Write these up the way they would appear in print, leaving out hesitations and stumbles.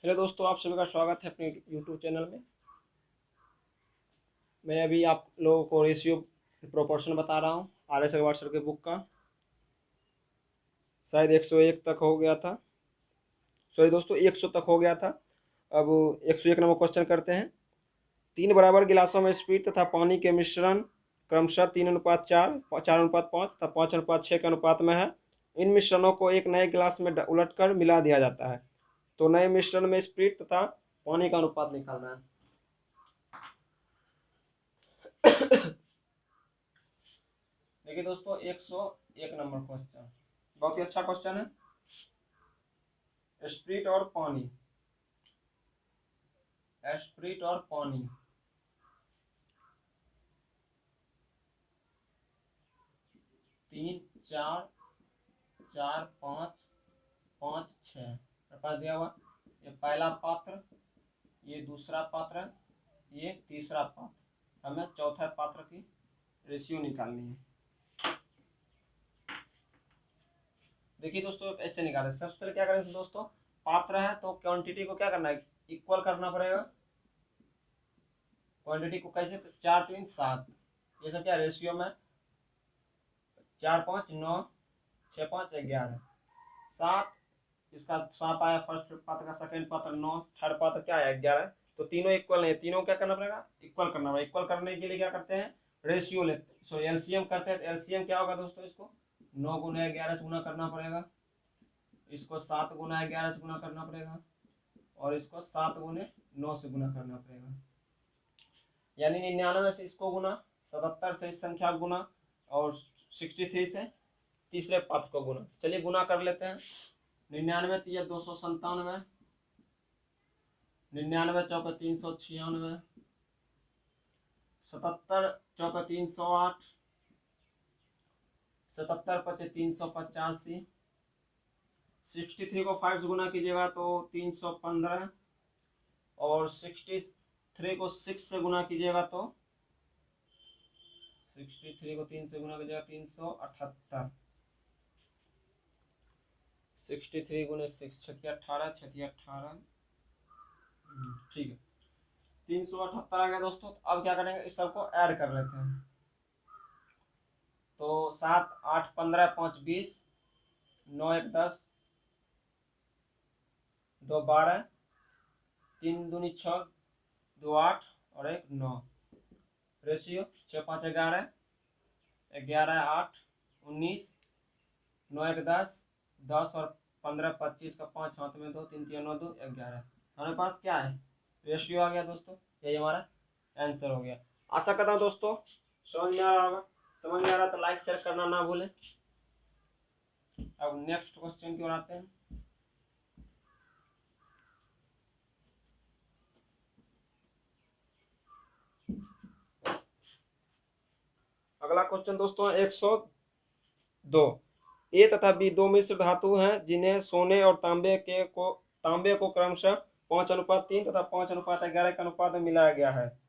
Hello दोस्तों, आप सभी का स्वागत है अपने यूट्यूब चैनल में। मैं अभी आप लोगों को रेशियो प्रोपोर्शन बता रहा हूँ आर एस अग्रवाल सर के बुक का। शायद 101 तक हो गया था। सॉरी दोस्तों, 100 तक हो गया था। अब 101 नंबर क्वेश्चन करते हैं। 3 बराबर गिलासों में स्पीड तथा पानी के मिश्रण क्रमशः 3:4, 4:5 तथा 5:6 के अनुपात में है। इन मिश्रणों को एक नए गिलास में उलटकर मिला दिया जाता है। तो नए मिश्रण में स्पीड तथा पानी का अनुपात निकालना है। देखिए दोस्तों, 101 नंबर क्वेश्चन बहुत ही अच्छा क्वेश्चन है। स्प्रिट और पानी, स्प्रिट और पानी, 3, 4, 4, 5, 5, 6 पास दिया हुआ। ये पहला पात्र, ये दूसरा पात्र, ये तीसरा पात्र। हमें चौथा पात्र की रेशियो निकालनी है। देखिए दोस्तों, ऐसे निकालें। सबसे पहले क्या करेंगे दोस्तों, पात्र है तो क्वांटिटी को क्या करना है, इक्वल करना पड़ेगा। क्वांटिटी को कैसे, 4, 3, 7, ये सब क्या रेशियो में, 4, 5, 9, 6, 5, 11, 7। इसका 7 आया फर्स्ट पात्र का, सेकंड पात्र 9, थर्ड पात्र क्या आया 11। तो तीनों इक्वल है, तीनों क्या करना पड़ेगा, इक्वल करना पड़ेगा। इक्वल करने के लिए क्या करते हैं, रेशियो लेते, सॉरी एलसीएम करते हैं। एलसीएम क्या होगा दोस्तों, इसको 9 गुना 11 से गुना करना पड़ेगा, इसको 7 गुना 11 से गुना करना पड़ेगा, और इसको 7 गुने 9 से गुना करना पड़ेगा। यानी 99 से इसको गुना, 77 से इस संख्या गुना, और 63 से तीसरे पात्र को गुना। चलिए गुना कर लेते हैं। 99 तो 297, 99 चौके 396, 77 चौके 308, 77 पचे 385, 63 को 5 से गुना कीजिएगा तो 315, और 63 को 6 से गुना कीजिएगा तो 63 को 3 से गुना कीजिएगा 378। 63 गुने 6 छठी 18, छठी 18, ठीक है, 378 आ गया दोस्तों। अब क्या करेंगे, इस सबको ऐड कर लेते हैं। तो 7, 8, 15, 5, 20, 9, 1, 10, 2, 12, 3 दूनी 6, 2, 8, और 1, 9। रेशियो 6, 5, 11, 11, 8, 19, 9, 1, 10, 10 और 15, 25 का 5 हाथ में 2, 3, 3, 9, 2, 11। हमारे पास क्या है, रेशियो आ गया दोस्तों। यही हमारा आंसर हो गया। आशा करता हूँ दोस्तों समझ में आ रहा होगा। समझ में आ रहा तो लाइक शेयर करना ना भूलें। अब नेक्स्ट क्वेश्चन की ओर आते हैं। अगला क्वेश्चन दोस्तों 102। ए तथा बी दो मिश्र धातु हैं जिन्हें सोने और तांबे को क्रमशः 5:3 तथा 5:11 के अनुपात में मिलाया गया है।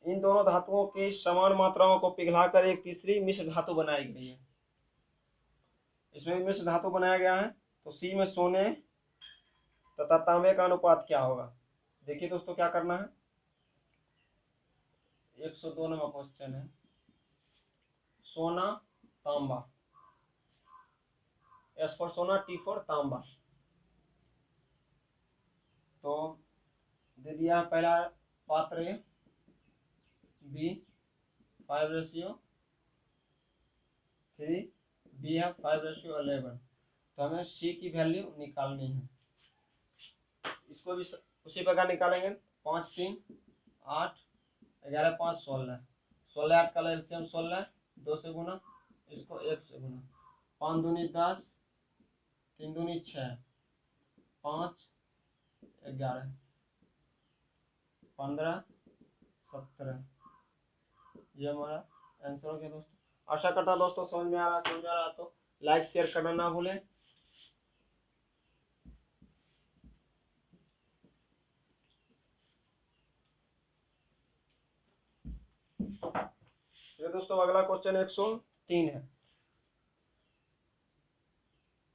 इन दोनों धातुओं की समान मात्राओं को पिघलाकर एक तीसरी मिश्र धातु बनाई गई है। इसमें मिश्र धातु बनाया गया है। तो सी में सोने तथा तांबे का अनुपात क्या होगा। देखिए दोस्तों क्या करना है। 102 नंबर क्वेश्चन है। सोना तांबा, एस फॉर सोना, टी फॉर तांबा। तो दे दिया पहला पात्र ए, बी 5:3, बी है 5:11। तो हमें सी की वैल्यू निकालनी है। इसको भी उसी प्रकार निकालेंगे। 5, 3, 8, 11, 5, 16, 16, 8 का एलसीएम 16, 2 से गुना, इसको 1 से गुना, 5 दूनी 10, 3 दूनी 6, 5, 11, 15, 17। ये हमारा आंसर हो गया दोस्तों। आशा करता हूँ दोस्तों समझ में आ रहा तो लाइक शेयर करना ना भूलें। दोस्तों अगला क्वेश्चन 103 है।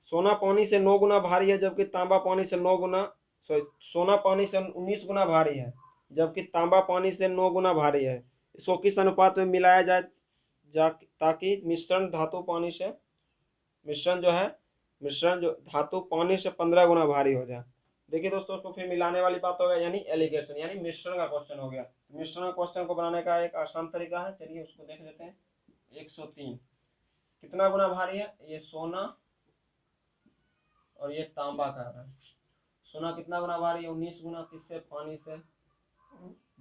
सोना पानी से 9 गुना भारी है जबकि तांबा पानी से 9 गुना सोना पानी से 19 गुना भारी है, जबकि तांबा पानी से 9 गुना भारी है। इसको किस अनुपात में मिलाया जाए ताकि मिश्रण जो धातु पानी से 15 गुना भारी हो जाए। देखिए दोस्तों, उसको फिर मिलाने वाली बात हो गया, यानी एलिगेशन, यानी मिश्रण का क्वेश्चन हो गया। मिश्रण क्वेश्चन को बनाने का एक आसान तरीका है, चलिए उसको देख लेते हैं। 103 कितना गुना भारी है? ये सोना और ये तांबा का है। सोना कितना गुना भारी है? 19 गुना। किससे? पानी से।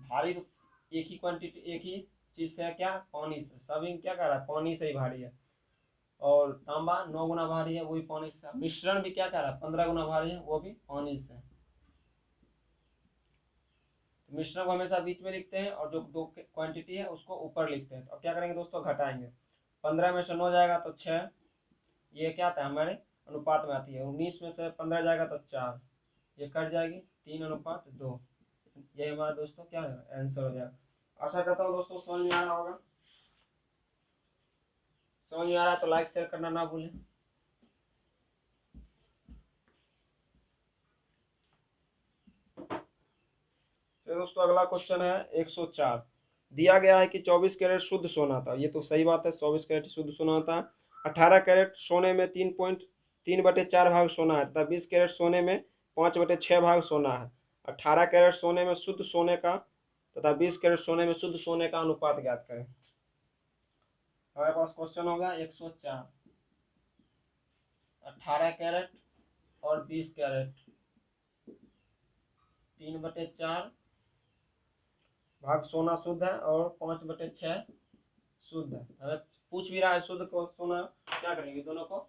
भारी तो एक ही क्वांटिटी, एक ही चीज से है, क्या? पानी से। सभी क्या कह रहा है? पानी से ही भारी है। और तांबा 9 गुना भारी है, वो भी पानी से। मिश्रण भी क्या कह रहा है? 15 गुना भारी है, वो भी पानी से। तो मिश्रण को हमेशा बीच में लिखते हैं और जो दो क्वांटिटी है उसको ऊपर लिखते हैं। तो अब क्या करेंगे दोस्तों? घटाएंगे। 15 में से 9 जाएगा तो 6, ये क्या आता है? हमारे अनुपात में आती है। 19 में से 15 जाएगा तो 4, ये कट जाएगी, 3:2। ये हमारा दोस्तों क्या है? आंसर हो जाएगा। आशा करता हूँ दोस्तों समझ में आ रहा होगा। समझ में आ रहा है तो लाइक शेयर करना ना भूलें। तो दोस्तों अगला क्वेश्चन है 104। दिया गया है कि 24 कैरेट शुद्ध सोना था। ये तो सही बात है, 24 कैरेट शुद्ध सोना था। 18 कैरेट सोने में 3.3/4 भाग सोना है तथा 20 कैरेट सोने में 5/6 भाग सोना है। 18 कैरेट सोने में शुद्ध सोने का तथा 20 कैरेट सोने में शुद्ध सोने का अनुपात ज्ञात करें। हमारे पास क्वेश्चन होगा 104। 18 कैरेट और 20 कैरेट 3/4 भाग सोना शुद्ध है और 5/6 शुद्ध है। हमें पूछ भी रहा है शुद्ध को सोना, क्या करेंगे? दोनों को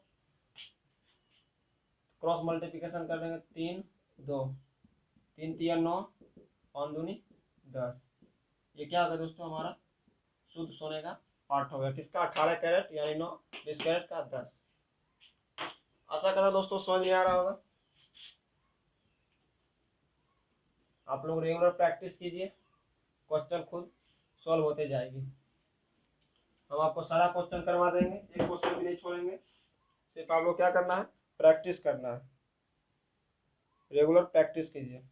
क्रॉस मल्टीप्लिकेशन कर देंगे। 3 2 3 3 9 5 दूनी 10। ये क्या होगा दोस्तों? हमारा शुद्ध सोने का पार्ट हो गया। किसका? 18 कैरेट यानी 9, 20 कैरेट का 10। आशा करता दोस्तों समझ में आ रहा होगा। आप लोग रेगुलर प्रैक्टिस कीजिए, क्वेश्चन खुद सॉल्व होते जाएगी। हम आपको सारा क्वेश्चन करवा देंगे, एक क्वेश्चन भी नहीं छोड़ेंगे। सिर्फ आप लोग क्या करना है? प्रैक्टिस करना है, रेगुलर प्रैक्टिस कीजिए।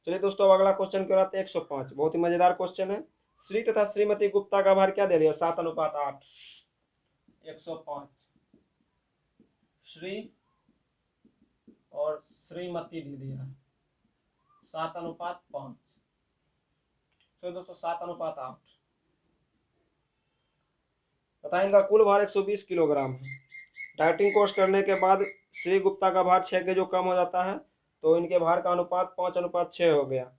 चलिए दोस्तों, अब अगला क्वेश्चन क्या रहता है? 105। बहुत ही मजेदार क्वेश्चन है। श्री तथा श्रीमती गुप्ता का भार क्या दे दिया? 7:8। 105 श्री और श्रीमती दे दिया 7:5। तो दोस्तों 7:8 तथा इनका कुल भार 120 किलोग्राम है। डाइटिंग कोर्स करने के बाद श्री गुप्ता का भार 6 केजी कम हो जाता है, तो इनके भार का अनुपात 5:6 हो गया।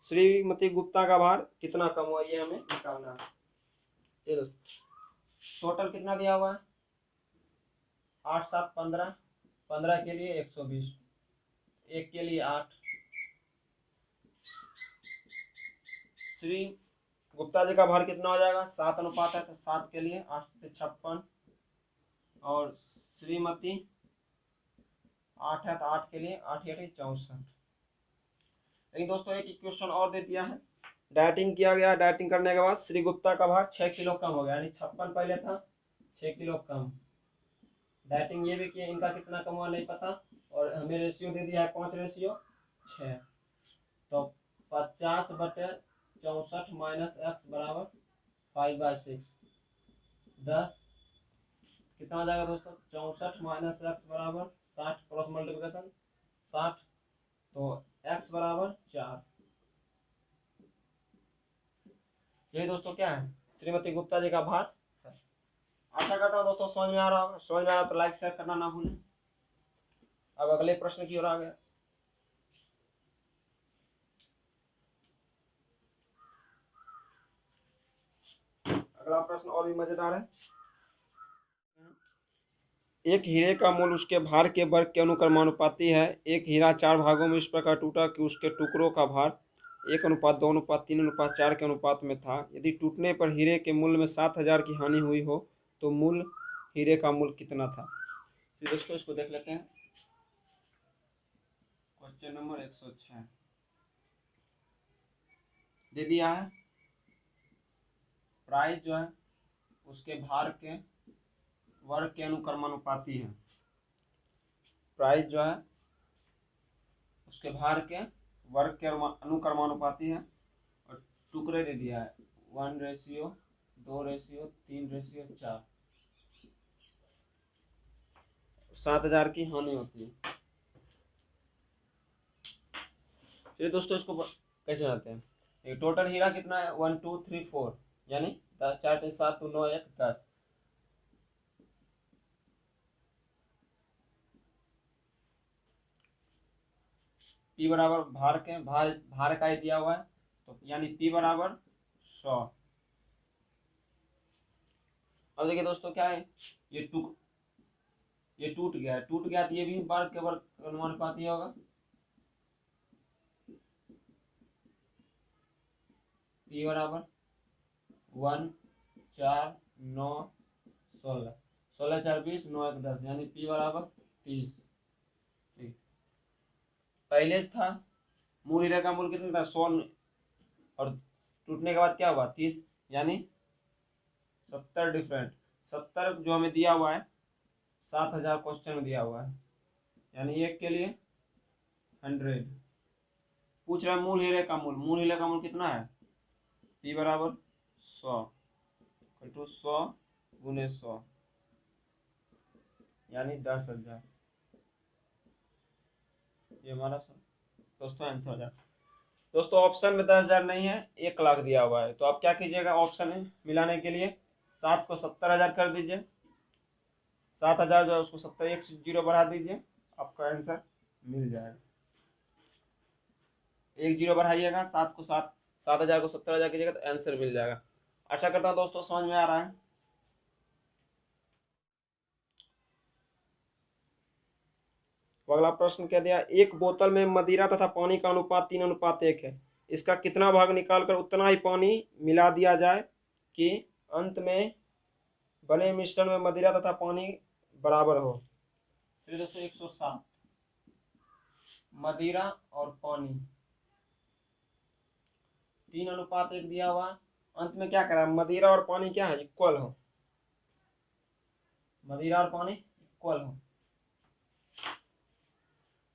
श्रीमती गुप्ता का भार कितना कम हुआ, ये हमें निकालना है। ये दोस्तों टोटल कितना दिया हुआ है? 8 7 15, 15 के लिए 120, 1 के लिए 8। श्री गुप्ता जी का भार कितना हो जाएगा? 7:8 है, तो 7 के लिए 8 से 56, और श्रीमती 8 है तो 8 के लिए 8 8 64। लेकिन दोस्तों एक इक्वेशन और दे दिया है। डाइटिंग किया गया, डाइटिंग करने के बाद श्री गुप्ता का भार 6 किलो कम हो गया, यानी 56 पहले था, 6 किलो कम। डाइटिंग ये भी किया, इनका कितना कम हुआ नहीं पता, और हमें रेशियो दे दिया है 5:6। तो 50/64 माइनस x बराबर 5/6। 10 कितना हो जाएगा दोस्तों? 64 माइनस x बराबर 60, क्रॉस मल्टीप्लिकेशन 60, तो x बराबर 4। यही दोस्तों क्या है? श्रीमती गुप्ता जी का भार। आशा करता हूँ दोस्तों समझ में आ रहा होगा। समझ में आ रहा तो लाइक शेयर करना ना भूलें। अब अगले प्रश्न की ओर आ गया। अगला प्रश्न और भी मजेदार है। एक हीरे का मूल्य उसके भार के वर्ग के अनुक्रमानुपाती है। एक हीरा 4 भागों में इस प्रकार टूटा कि उसके टुकड़ों का भार 1:2:3:4 के अनुपात में था। यदि टूटने पर हीरे के मूल्य में 7,000 की हानि हुई हो तो मूल हीरे का मूल्य कितना था? तो दोस्तों इसको देख लेते हैं। क्वेश्चन नंबर 106 दे दिया है। प्राइस जो है उसके भार के वर्ग के अनुक्रमानुपाती है। प्राइस जो है उसके भार के वर्ग के अनुक्रमानुपाती है, और टुकड़े दे दिया है 1:2:3:4। 7,000 की हानि होती है। चलिए दोस्तों, इसको कैसे आते हैं। ये टोटल हीरा कितना है 1 2 3 4, यानी 10 4 3 7 2 9 1 10। P बराबर भार के भार का ही दिया हुआ है, तो यानी P बराबर 100। अब देखिए दोस्तों क्या है, ये टूट गया है, टूट गया तो ये भी वर्ग के वर्ग अनुपाती होगा। P बराबर 1 4 9 16, 16 4 20 9 1 10, यानी P बराबर 30। ठीक, पहले था मूल हीरे का मूल कितना था 100, और टूटने के बाद क्या हुआ 30, यानी 70 डिफरेंट। 70 जो हमें दिया हुआ है 7,000 क्वेश्चन में दिया हुआ है, यानी एक के लिए 100। पूछ रहा है मूल हीरे का मूल, मूल हीरे का मूल कितना है P बराबर 100 टू 100 गुने 100, यानी 10,000। ये हमारा दोस्तों आंसर हो जाए। दोस्तों ऑप्शन में 10,000 नहीं है, 1,00,000 दिया हुआ है, तो आप क्या कीजिएगा ऑप्शन में मिलाने के लिए 7 को 70,000 कर दीजिए, 7,000 जो है उसको 70 एक 0 बढ़ा दीजिए, आपका आंसर मिल जाएगा। एक 0 बढ़ाइएगा, 7,000 को 70,000 कीजिएगा तो आंसर मिल जाएगा। आशा करता हूँ दोस्तों समझ में आ रहा है। अगला प्रश्न क्या दिया, एक बोतल में मदिरा तथा पानी का अनुपात 3:1 है, इसका कितना भाग निकालकर उतना ही पानी मिला दिया जाए कि अंत में बने मिश्रण में मदिरा तथा पानी बराबर हो। फिर दोस्तों 107, मदिरा और पानी 3:1 दिया हुआ, अंत में क्या करा, मदिरा और पानी क्या है इक्वल हो, मदिरा और पानी इक्वल हो।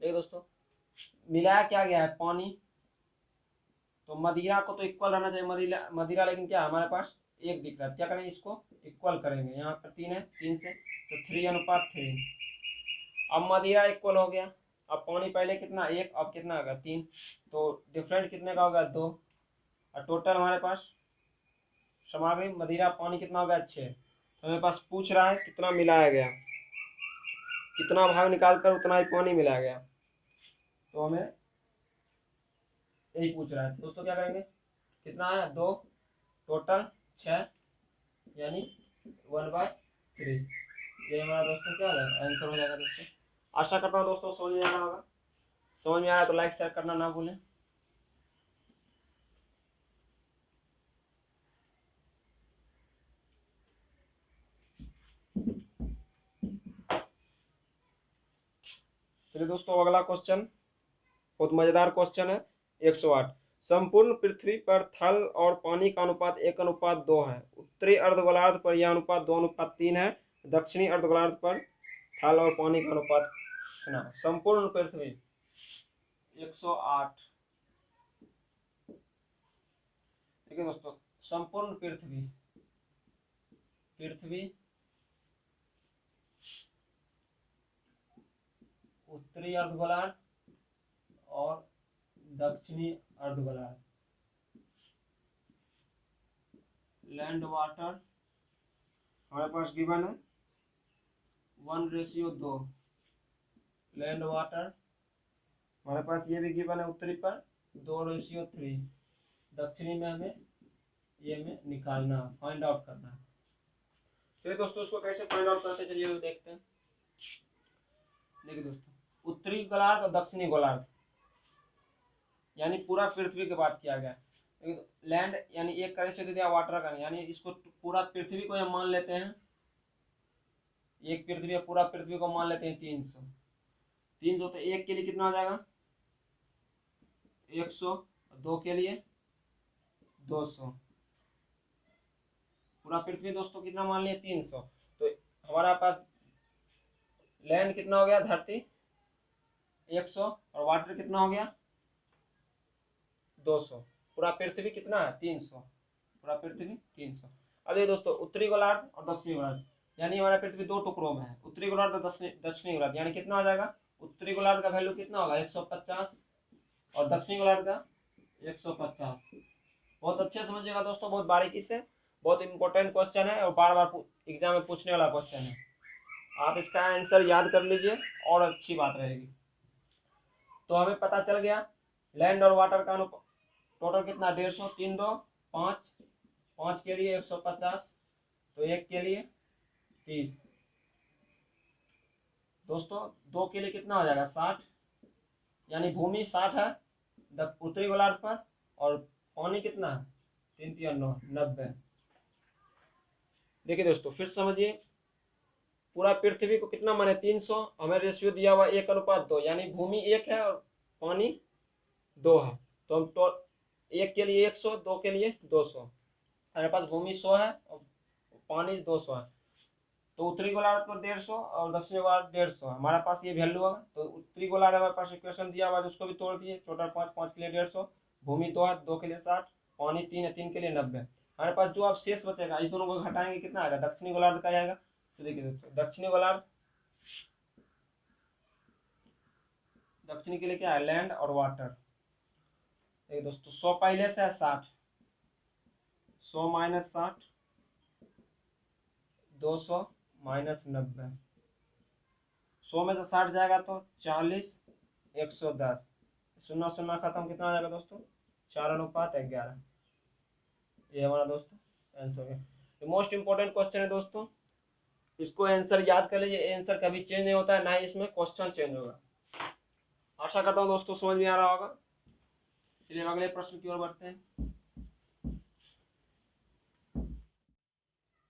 देखिए दोस्तों मिलाया क्या गया है पानी, तो मदिरा को तो इक्वल रहना चाहिए, मदिरा लेकिन क्या हमारे पास एक दिख रहा है, क्या करेंगे इसको इक्वल करेंगे, यहाँ पर 3 है, 3 से तो 3:3। अब मदिरा इक्वल हो गया, अब पानी पहले कितना 1, अब कितना होगा 3, तो डिफरेंट कितने का होगा 2, और टोटल हमारे पास सामग्री मदिरा पानी कितना होगा 6। तो हमारे पास पूछ रहा है कितना मिलाया गया, कितना भाग निकाल कर उतना ही पानी मिलाया गया, तो हमें यही पूछ रहा है। दोस्तों क्या करेंगे, कितना है 2, टोटल 6, यानी 1/3। ये हमारा दोस्तों क्या है आंसर हो जाएगा दोस्तों। आशा करता हूँ दोस्तों समझ में आना होगा, समझ में आया तो लाइक शेयर करना ना भूलें। चलिए दोस्तों अगला क्वेश्चन बहुत मजेदार क्वेश्चन है। 108, संपूर्ण पृथ्वी पर थल और पानी का अनुपात 1:2 है, उत्तरी अर्धगोलार्ध पर यह अनुपात 2:3 है, दक्षिणी अर्धगोलार्ध पर थल और पानी का अनुपात कितना। संपूर्ण पृथ्वी 108, देखिए दोस्तों संपूर्ण पृथ्वी उत्तरी अर्धगोलार्ध और दक्षिणी अर्धगोलार्ध, लैंड वाटर हमारे पास गिवन है 1:2, लैंड वाटर हमारे पास ये भी गिवन है उत्तरी पर 2:3, दक्षिणी में हमें निकालना फाइंड आउट करना है। चलिए दोस्तों उसको कैसे फाइंड आउट करते चलिए देखते हैं। देखिए दोस्तों उत्तरी गोलार्ध और दक्षिणी गोलार्ध यानी पूरा पृथ्वी की बात किया गया, लैंड यानी एक करे से दे दिया वाटर का, यानी इसको पूरा पृथ्वी को हम मान लेते हैं, एक पृथ्वी है पूरा पृथ्वी को मान लेते हैं 300 तो एक के लिए कितना हो जाएगा 100, 2 के लिए 200, पूरा पृथ्वी दोस्तों कितना मान लिया 300, तो हमारा पास लैंड कितना हो गया धरती 100 और वाटर कितना हो गया 200। पूरा पृथ्वी कितना है 300, पूरा पृथ्वी 300। अब देखिए दोस्तों उत्तरी गोलार्ध और दक्षिणी गोलार्ध, यानी हमारा पृथ्वी दो टुकड़ों में है, उत्तरी गोलार्ध और दक्षिणी गोलार्ध, यानी कितना हो जाएगा उत्तरी गोलार्ध का वैल्यू कितना होगा 150 और दक्षिणी गोलार्ध का 150। बहुत अच्छे से समझिएगा दोस्तों, बहुत बारीकी से, बहुत इंपॉर्टेंट क्वेश्चन है और बार बार एग्जाम में पूछने वाला क्वेश्चन है। आप इसका आंसर याद कर लीजिए और अच्छी बात रहेगी। तो हमें पता चल गया लैंड और वाटर का टोटल कितना 150, 3 2 5, 5 के लिए 150, तो 1 के लिए 30 दोस्तों, 2 के लिए कितना हो जाएगा 60, यानी भूमि 60 है उत्तरी गोलार्ध पर और पानी कितना है 3 3 9 90। देखिए दोस्तों फिर समझिए, पूरा पृथ्वी को कितना माने 300, हमें रेशियो दिया हुआ 1:2, यानी भूमि 1 है और पानी 2 है, तो हम तो 1 के लिए 100, 2 के लिए 200, हमारे पास भूमि 100 है और पानी 200 है, तो उत्तरी गोलार्ध पर 150 और दक्षिणी गोलार्ध 150 है, हमारे पास ये वैल्यू है। तो उत्तरी गोलार्ध हमारे पास इक्वेशन दिया हुआ है, उसको भी तोड़ दिए, टोटल 5, 5 के लिए 150, भूमि 2 है 2 के लिए 60, पानी 3 है 3 के लिए 90। हमारे पास जो अब शेष बचेगा इस दोनों को घटाएंगे कितना आएगा दक्षिणी गोलार्ध का आएगा। तो देखिए दोस्तों दक्षिणी गोलार्ध, दक्षिणी के लिए क्या है लैंड और वाटर। देखिए दोस्तों 100 पहले से है 60, 100 माइनस 60, 200 माइनस 90, 100 में से 60 जाएगा तो 40, 110, 0 0 खत्म, कितना आ जाएगा दोस्तों 4:11। ये हमारा दोस्तों आंसर है। तो मोस्ट इंपोर्टेंट क्वेश्चन है दोस्तों, इसको आंसर याद कर लीजिए, आंसर कभी चेंज नहीं होता है, ना ही इसमें क्वेश्चन चेंज होगा। आशा करता हूँ दोस्तों समझ में आ रहा होगा। चलिए अगले प्रश्न की ओर बढ़ते हैं।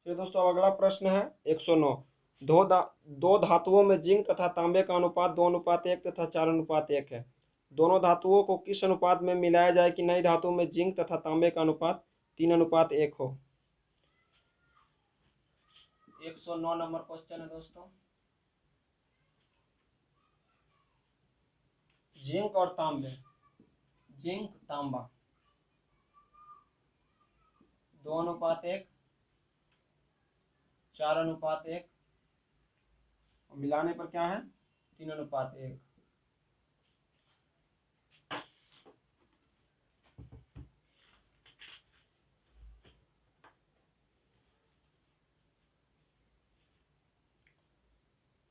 चलिए दोस्तों अब अगला प्रश्न है 109। दो धातुओं में जिंक तथा तांबे का अनुपात 2:1 तथा 4:1 है। दोनों धातुओं को किस अनुपात में मिलाया जाए कि नई धातु में जिंक तथा तांबे का अनुपात 3:1 हो। 109 नंबर क्वेश्चन है दोस्तों। जिंक और तांबे, जिंक तांबा 2:1, 4:1, मिलाने पर क्या है 3:1।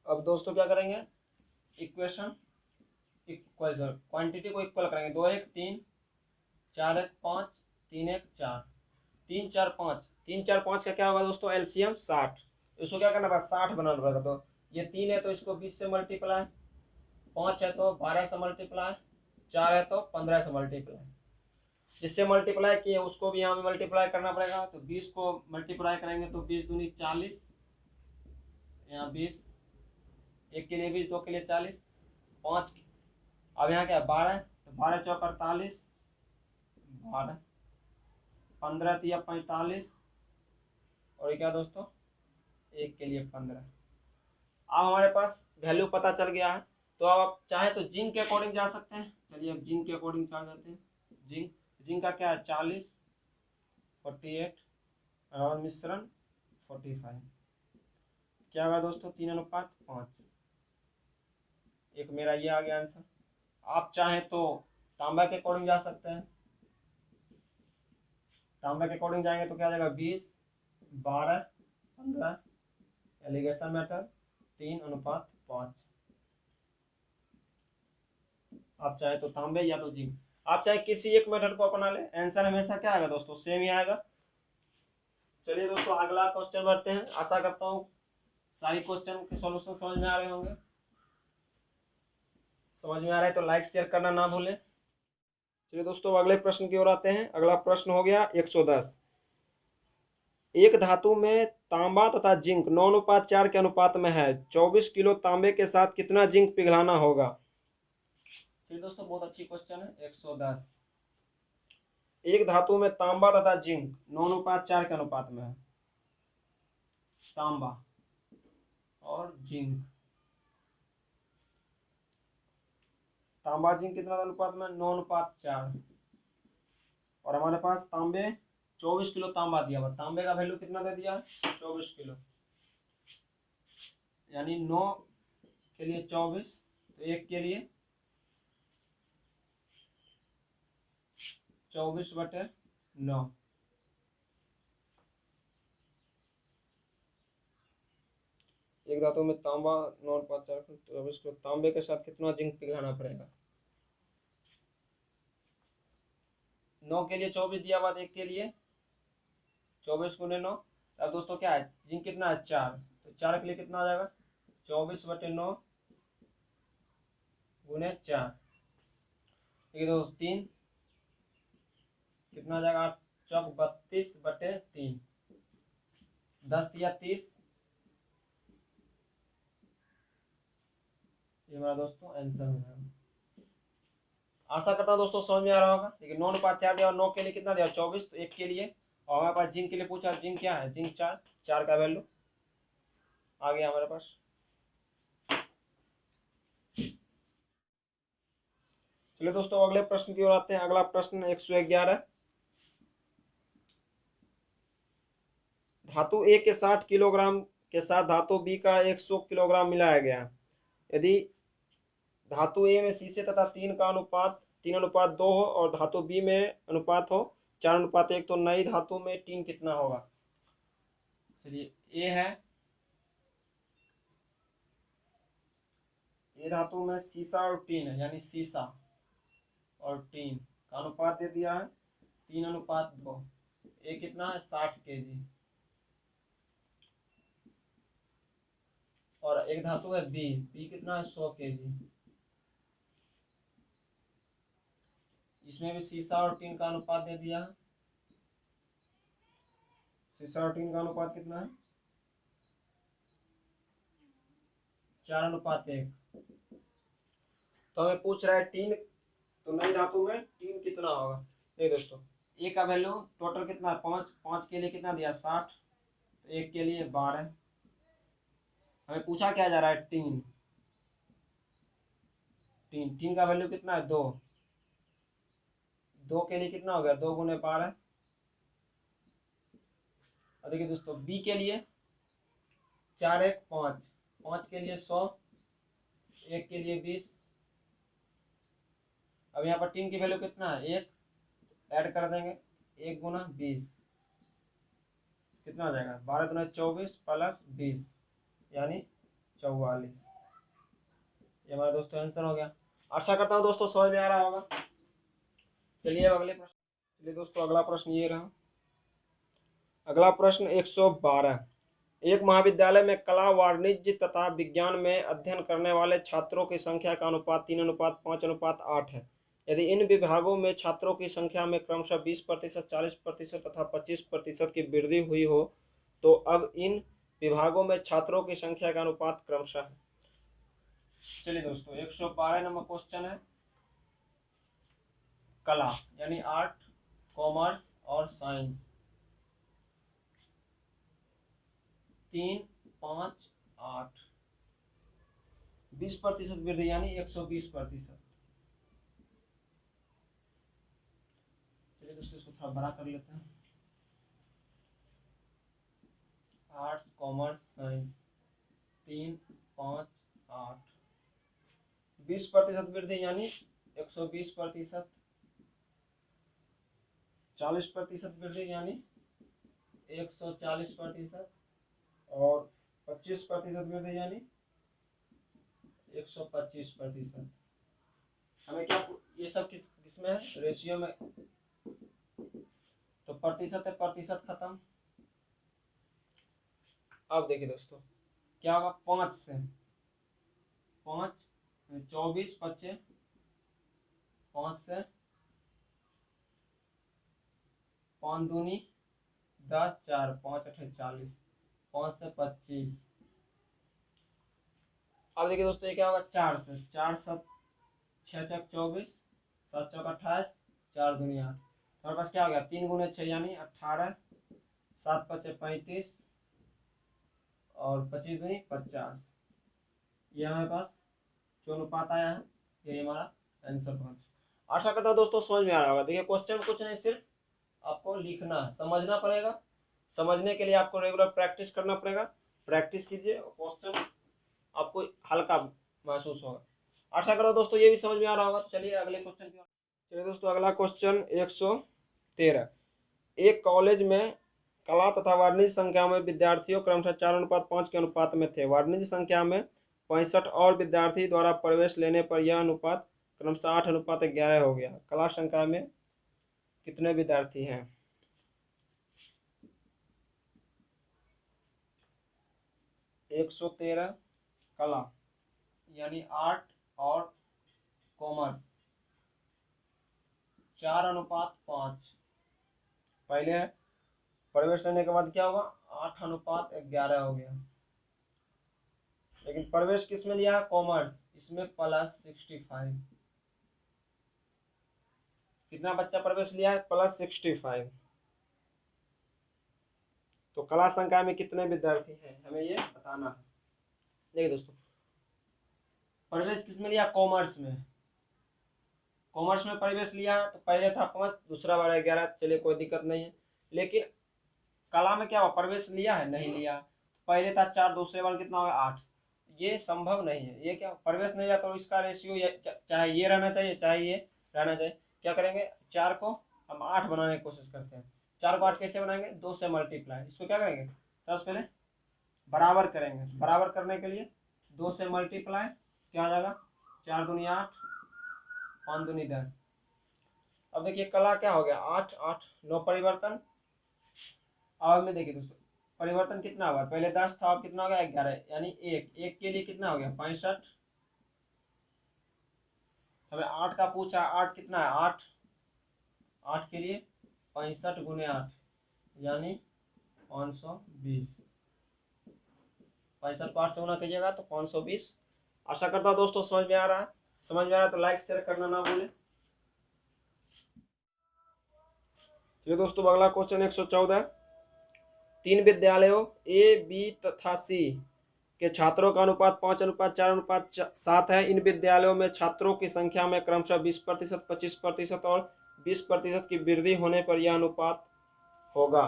अब दोस्तों क्या करेंगे, इक्वेशन इक्वल क्वांटिटी को इक्वल करेंगे, 2 1 3, 4 1 5, 3 1 4, 3 4 5, 3 4 5 का क्या होगा दोस्तों एलसीएम 60। इसको क्या करना पड़ेगा 60 बनाना पड़ेगा। तो ये 3 है तो इसको 20 से मल्टीप्लाई, 5 है तो 12 से मल्टीप्लाई, 4 है तो 15 से मल्टीप्लाई, जिससे मल्टीप्लाई किए उसको भी यहाँ में मल्टीप्लाई करना पड़ेगा। तो 20 को मल्टीप्लाई करेंगे तो 20 दूनी 40, यहाँ 20, 1 के लिए 20, 2 के लिए 40, 5, अब यहाँ क्या 12, तो 12 चौक 48, 12, 15 तिया 45, और ये क्या दोस्तों 1 के लिए 15। अब हमारे पास वैल्यू पता चल गया है, तो अब आप चाहे तो जिंक के अकॉर्डिंग जा सकते हैं। चलिए अब जिंक के अकॉर्डिंग चल जाते हैं। जिंक का क्या है 40, 48 और मिश्रण 45, क्या होगा दोस्तों 3:5। एक मेरा ये आ गया आंसर। आप चाहें तो तांबा के अकॉर्डिंग जा सकते हैं। तांबा के अकॉर्डिंग जाएंगे तो क्या जाएगा 20, 12, 15, एलिगेशन मैटर 3:5। आप चाहे तो तांबे या तो जिंक, आप चाहे किसी एक मेथड को अपना ले, आंसर हमेशा क्या आएगा दोस्तों सेम ही आएगा। चलिए दोस्तों अगला क्वेश्चन बढ़ते हैं। आशा करता हूँ सारी क्वेश्चन के सॉल्यूशन समझ में आ रहे होंगे। समझ में आ रहा है तो लाइक शेयर करना ना भूलें। चलिए दोस्तों अगले प्रश्न की ओर आते हैं। अगला प्रश्न हो गया 110। एक धातु में तांबा तथा जिंक 9:4 के अनुपात में है। 24 किलो तांबे के साथ कितना जिंक पिघलाना होगा। चलिए दोस्तों बहुत अच्छी क्वेश्चन है। 110, एक धातु में तांबा तथा जिंक 9:4 के अनुपात में है। तांबा और जिंक तांबा जिंक कितना अनुपात में, 9:4। और हमारे पास तांबे 24 किलो तांबा दिया हुआ, तांबे का वैल्यू कितना दे दिया, 24 किलो, यानी 9 के लिए 24, तो 1 के लिए 24/9। एक धातु में तांबा 9:4 24 किलो, तांबे के साथ कितना जिंक पिघलाना पड़ेगा, 9 के लिए 24 दिया हुआ, 1 के लिए 24 × 9। अब दोस्तों क्या है, जिंक कितना है, 4, तो 4 के लिए कितना आ जाएगा, 24/9 × 4। ठीक है दोस्तों, 3 कितना आ जाएगा, 8 चौक 32/3, 10 या 30। ये हमारा दोस्तों आंसर हो जाएगा। आशा करता हूँ दोस्तों समझ में आ रहा होगा। देखिए 9:4 दिया और 9 के लिए कितना दिया, 24, तो 1 के लिए, और हमारे पास जिंक के लिए पूछा, जिंक क्या है, जिंक 4 का वैल्यू आ गया हमारे पास। चलिए दोस्तों अगले प्रश्न की ओर आते हैं। अगला प्रश्न 111, धातु ए के 60 किलोग्राम के साथ धातु बी का 100 किलोग्राम मिलाया गया। यदि धातु ए में शीशे तथा 3:2 हो और धातु बी में अनुपात हो 4:1, तो नई धातु में टीन कितना होगा। चलिए ए है, ए धातु में शीशा और टीन है, यानी शीशा और टीन का अनुपात दे दिया है 3:2। ए कितना है, 60 kg। और एक धातु है बी, बी कितना है, 100 kg। इसमें भी शीशा और टीन का अनुपात दे दिया है, शीशा और टीन का अनुपात कितना है, 4:1। तो हमें पूछ रहा है टीन, तो नई धातु में टीन कितना होगा। देखिए दोस्तों, ए का वैल्यू टोटल कितना है, 5 के लिए कितना दिया, 60, तो 1 के लिए 12। हमें पूछा क्या जा रहा है, टीन, टीन का वैल्यू कितना है, 2, 2 के लिए कितना हो गया, 2 × 12। और देखिए दोस्तों बी के लिए 4 1 5, 5 के लिए 100, 1 के लिए 20। अब यहाँ पर टीन की वैल्यू कितना है, 1, ऐड कर देंगे, 1 × 20 कितना हो जाएगा, 12 × 24 + 20 यानी 44। ये हमारा दोस्तों आंसर हो गया। आशा करता हूँ दोस्तों समझ में आ रहा होगा। चलिए अगले प्रश्न, चलिए दोस्तों अगला प्रश्न ये रहा। अगला प्रश्न 112, एक महाविद्यालय में कला, वाणिज्य तथा विज्ञान में अध्ययन करने वाले छात्रों की संख्या का अनुपात 3:5:8 है। यदि इन विभागों में छात्रों की संख्या में क्रमशः 20%, 40% तथा 25% की वृद्धि हुई हो, तो अब इन विभागों में छात्रों की संख्या का अनुपात क्रमशः है। चलिए दोस्तों 112 नंबर क्वेश्चन है, कला यानी आर्ट, कॉमर्स और साइंस, 3 5 8, 20% वृद्धि यानी 120%। चलिए दोस्तों इसको थोड़ा बड़ा कर लेते हैं। आर्ट्स, कॉमर्स, साइंस, 3 5 8, 20% वृद्धि यानी 120%, 40% वृद्धि यानी 140%, और 25% वृद्धि यानी 125%। हमें क्या, ये सब किसमें है, रेशियो में, तो प्रतिशत है, प्रतिशत खत्म। अब देखिए दोस्तों क्या होगा, 5 से 5 24 25, 5 से 5 दूनी 10, 4 5 8 40, 5 से 25। अब देखिए दोस्तों ये क्या होगा, 4 से 4 7 6 चौक 24, 7 चौक 28, 4 दूनी 8। हमारे पास क्या हो गया, 3 × 6 यानी 18, 7 5 35, और 25 दूनी 50। ये हमारे पास जो अनुपात आया है, ये हमारा आंसर 5। आशा करता हूँ दोस्तों समझ में आ रहा होगा। देखिए क्वेश्चन कुछ नहीं, सिर्फ आपको लिखना समझना पड़ेगा। समझने के लिए आपको रेगुलर प्रैक्टिस करना पड़ेगा। प्रैक्टिस कीजिए, क्वेश्चन आपको हल्का महसूस होगा। आशा करता हूँ दोस्तों ये भी समझ में आ रहा होगा। तो चलिए अगले क्वेश्चन की ओर। चलिए दोस्तों अगला क्वेश्चन 113। एक कॉलेज में कला तथा वाणिज्य संख्या में विद्यार्थियों क्रमशः 4:5 के अनुपात में थे। वाणिज्य संख्या में 65 और विद्यार्थी द्वारा प्रवेश लेने पर यह अनुपात क्रमशः 8:11 हो गया। कला संख्या में कितने विद्यार्थी हैं? 113 कला यानी आर्ट और कॉमर्स 4:5। पहले है प्रवेश लेने के बाद क्या होगा? 8:11 हो गया। लेकिन प्रवेश किस में लिया? कॉमर्स, इसमें +65। कितना बच्चा प्रवेश लिया है? +65। तो कला संख्या में कितने विद्यार्थी हैं हमें ये बताना है। देखिए दोस्तों प्रवेश किस में लिया? कॉमर्स में। कॉमर्स में प्रवेश लिया तो पहले था 5, दूसरा बार 11। चलिए कोई दिक्कत नहीं है। लेकिन कला में क्या हुआ? प्रवेश लिया है? नहीं लिया। पहले था 4, दूसरे बार कितना होगा? 8। ये संभव नहीं है। ये क्या प्रवेश नहीं लिया तो इसका रेशियो चाहे ये रहना चाहिए चाहे ये रहना चाहिए। क्या करेंगे? 4 को हम 8 बनाने की कोशिश करते हैं। 4 को 8 कैसे बनाएंगे? 2 से मल्टीप्लाई। इसको क्या करेंगे? सबसे पहले बराबर करेंगे। बराबर करने के लिए 2 से मल्टीप्लाई क्या आ जाएगा? 4 दूनी 8, 5 दूनी 10। अब देखिए कला क्या हो गया? 8 8 9 परिवर्तन। अब में देखिए दोस्तों परिवर्तन कितना हुआ? पहले 10 था, अब कितना हो गया? 11। यानी एक के लिए कितना हो गया? 65। हमें 8 का पूछा, 8 कितना है? 8 8 के लिए 65 गुने 8 यानी 520। 65 को 8 से गुना कीजिएगा तो 520। आशा करता हूँ दोस्तों समझ में आ रहा है। समझ में आ रहा है तो लाइक शेयर करना ना भूलें। चलिए दोस्तों अगला क्वेश्चन 114। 3 विद्यालयों ए, बी तथा सी के छात्रों का अनुपात 5:4:7 है। इन विद्यालयों में छात्रों की संख्या में क्रमशः 20%, 25% और 20% की वृद्धि होने पर यह अनुपात होगा।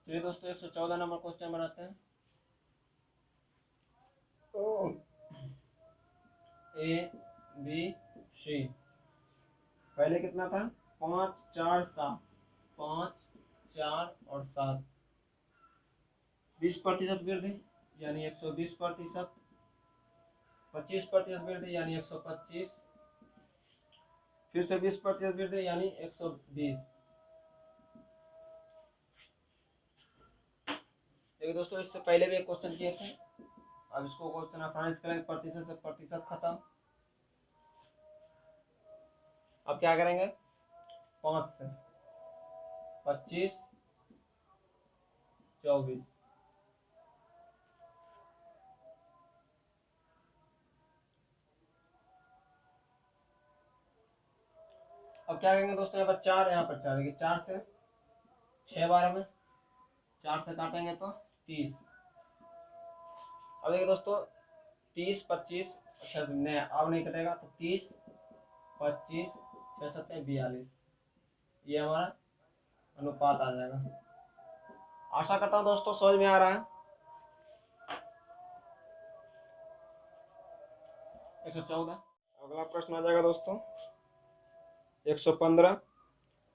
चलिए दोस्तों 114 नंबर क्वेश्चन बनाते हैं। ए, बी, सी। पहले कितना था? 5 4 7। 5 4 और 7। 20% वृद्धि यानी 120%। 25% वृद्धि यानी 125। फिर से 20% वृद्धि यानी 120। देखिए दोस्तों इससे पहले भी एक क्वेश्चन किए थे। अब इसको क्वेश्चन आसानी से करेंगे। प्रतिशत से प्रतिशत खत्म। अब क्या करेंगे? 5 से 25 24। अब क्या करेंगे दोस्तों? यहाँ पर 4, यहाँ पर 4। देखिए 4 से 6 बार में 4 से काटेंगे तो 30। अब देखिए दोस्तों 30 25। अच्छा नहीं अब नहीं कटेगा तो 30 25 6 7 42। ये हमारा अनुपात आ जाएगा। आशा करता हूँ दोस्तों समझ में आ रहा है। 114 अगला प्रश्न आ जाएगा दोस्तों 115।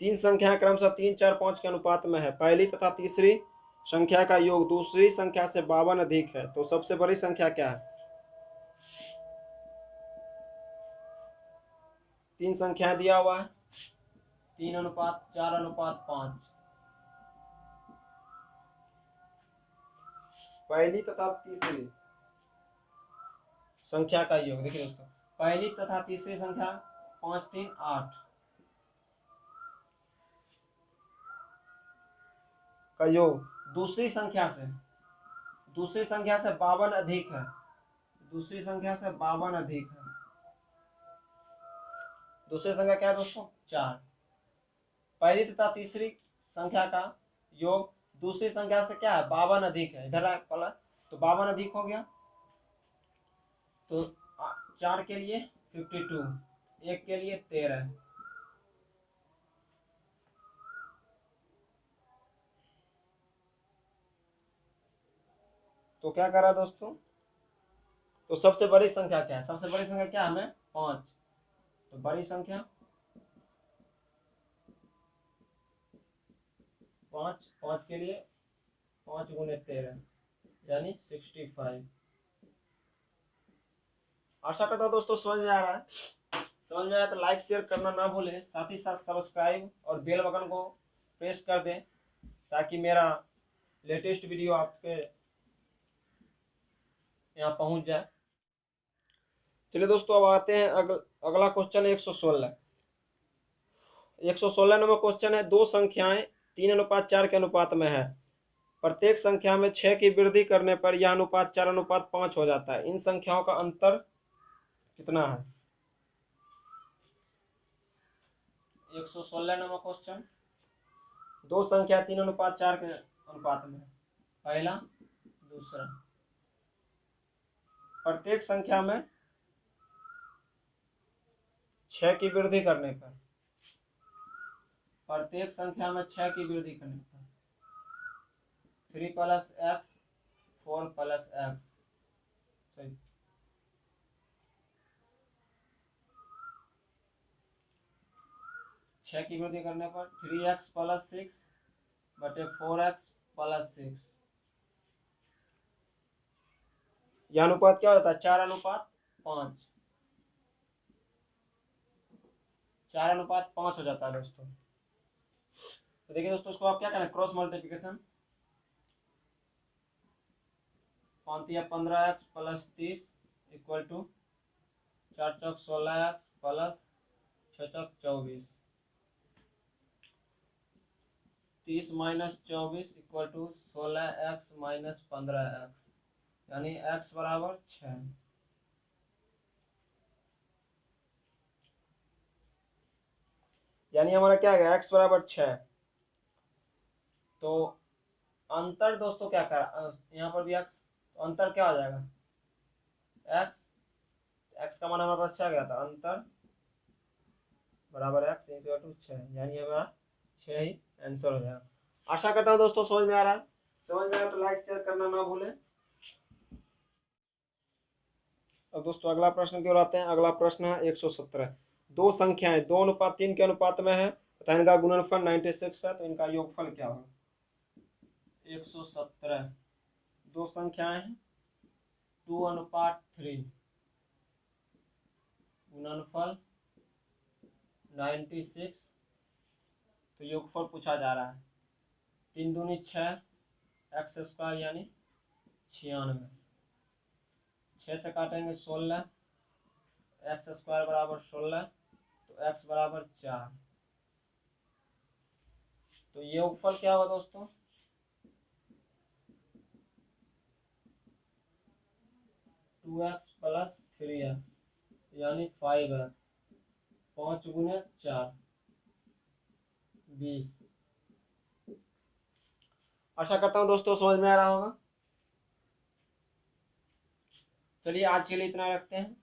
3 संख्याएं क्रमशः 3 4 5 के अनुपात में है। पहली तथा तीसरी संख्या का योग दूसरी संख्या से 52 अधिक है। तो सबसे बड़ी संख्या क्या है? 3 संख्याएं दिया हुआ है 3:4:5। पहली तथा तीसरी संख्या का योग देखिए दोस्तों पहली तथा तीसरी संख्या 5 3 8 का योग दूसरी संख्या से 52 अधिक है। दूसरी संख्या से 52 अधिक है। दूसरी संख्या क्या है दोस्तों? 4। पहली तथा तीसरी संख्या का योग दूसरी संख्या से क्या है? 52 अधिक है। इधर प्लस तो 52 अधिक हो गया। तो 4 के लिए 52, 1 के लिए 13। तो क्या करा दोस्तों, तो सबसे बड़ी संख्या क्या है, सबसे बड़ी संख्या क्या है हमें 5। तो बड़ी संख्या 5, 5 के लिए 5 गुने 13 यानी 65। आशा करता हूँ दोस्तों समझ में आ रहा है। समझ में आया तो लाइक शेयर करना ना भूलें, साथ ही साथ सब्सक्राइब और बेल बटन को प्रेस कर दें ताकि मेरा लेटेस्ट वीडियो आपके यहाँ पहुँच जाए। चलिए दोस्तों, अब आते हैं अगला क्वेश्चन 116। 116 नंबर क्वेश्चन है, दो संख्याएं 3:4 के अनुपात में है। प्रत्येक संख्या में 6 की वृद्धि करने पर यह अनुपात 4:5 हो जाता है। इन संख्याओं का अंतर कितना है? 116 नंबर क्वेश्चन, दो संख्या 3:4 के अनुपात में, पहला दूसरा। प्रत्येक संख्या में 6 की वृद्धि करने पर, प्रत्येक संख्या में 6 की वृद्धि करने पर 3 + x 4 + x, सही। 6 की वृद्धि करने पर 3x + 6 बटे 4x + 6, यह अनुपात क्या होता है? 4:5, 4:5 हो जाता है दोस्तों। तो देखिए दोस्तों, उसको आप क्या करना है, cross multiplication. 5 × 15x + 30 = 4 × 16x + 6 × 24, 30 - 24 = 16x - 15x, यानी x = 6। यानी हमारा क्या आ गया, x = 6। तो अंतर दोस्तों क्या कर, यहाँ पर भी x, तो अंतर क्या हो जाएगा, x का मान हमारे पास 6 गया था, अंतर बराबर x = 6, यानी हमारा 6 ही आंसर हो जाएगा। आशा करता हूँ दोस्तों समझ में आ रहा है। समझ में आया तो लाइक शेयर करना ना भूलें। अब दोस्तों अगला प्रश्न की ओर आते हैं। अगला प्रश्न है 117। दो संख्याएं 2:3 के अनुपात में है तथा इनका गुणनफल 96 है, तो इनका योगफल क्या होगा? 117, दो संख्याएं हैं 2:3, गुणनफल 96, तो योगफल पूछा जा रहा है। 3 दूनी 6, x² यानी 96, 6 से काटेंगे 16, x² = 16, तो x = 4। तो ये योगफल क्या होगा दोस्तों? 2x + 3x यानी 5x, 5 × 4 20। आशा करता हूँ दोस्तों समझ में आ रहा होगा। चलिए आज के लिए इतना रखते हैं।